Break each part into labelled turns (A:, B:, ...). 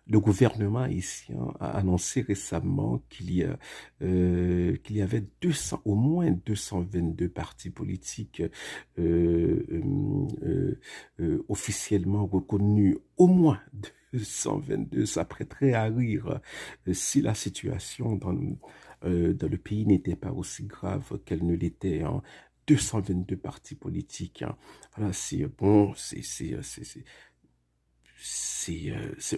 A: le gouvernement haïtien a annoncé récemment qu'il y avait 200, au moins 222 partis politiques euh, officiellement reconnus, au moins 222. Ça prêterait à rire si la situation dans le pays n'était pas aussi grave qu'elle ne l'était. Hein. 222 partis politiques. Hein. Voilà, c'est bon, c'est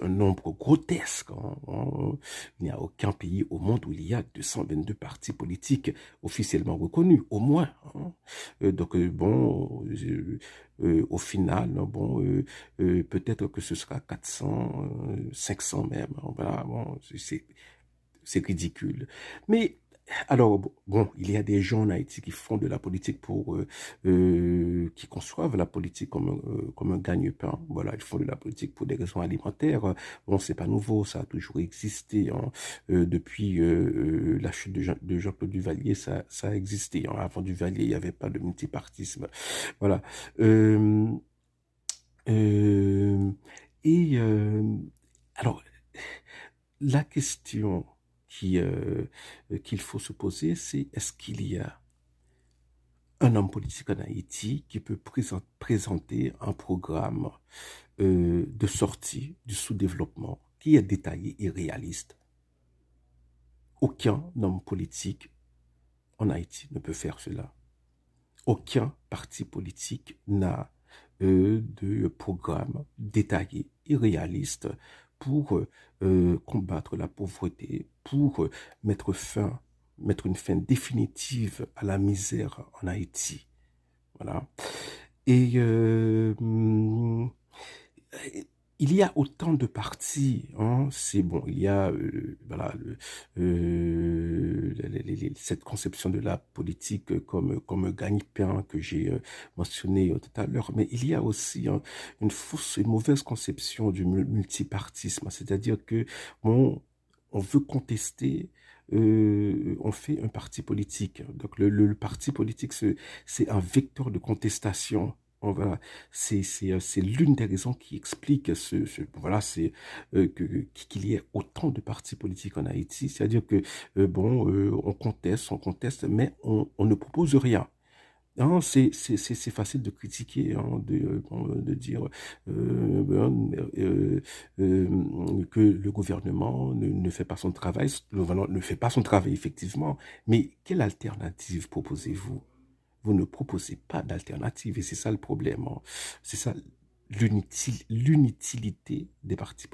A: un nombre grotesque. Hein. Il n'y a aucun pays au monde où il y a 222 partis politiques officiellement reconnus, au moins. Hein. Donc, bon, au final, bon, peut-être que ce sera 400, 500 même. Hein. Voilà, bon, c'est ridicule. Mais alors, bon, il y a des gens en Haïti qui font de la politique qui conçoivent la politique comme un gagne-pain. Voilà, ils font de la politique pour des raisons alimentaires. Bon, c'est pas nouveau, ça a toujours existé. Hein. Depuis la chute de Jean-Claude Duvalier, ça a existé. Hein. Avant Duvalier, il n'y avait pas de multipartisme. Voilà. Euh, euh, et alors, la question qu'il faut se poser, c'est est-ce qu'il y a un homme politique en Haïti qui peut présenter un programme de sortie du sous-développement qui est détaillé et réaliste? Aucun homme politique en Haïti ne peut faire cela. Aucun parti politique n'a de programme détaillé et réaliste pour combattre la pauvreté, pour mettre une fin définitive à la misère en Haïti. Voilà. Et il y a autant de partis, hein, c'est bon, il y a voilà, cette conception de la politique comme un gagne-pain que j'ai mentionné tout à l'heure, mais il y a aussi hein, une mauvaise conception du multipartisme, c'est-à-dire que bon, on veut contester on fait un parti politique. Donc le parti politique, c'est un vecteur de contestation. Voilà, c'est l'une des raisons qui explique voilà, c'est qu'il y ait autant de partis politiques en Haïti. C'est-à-dire que bon, on conteste, mais on ne propose rien. Non, c'est facile de critiquer, hein, bon, de dire bon, que le gouvernement ne fait pas son travail. Le gouvernement ne fait pas son travail, effectivement. Mais quelle alternative proposez-vous? Vous ne proposez pas d'alternative et c'est ça le problème. Hein. C'est ça l'inutilité des partis politiques.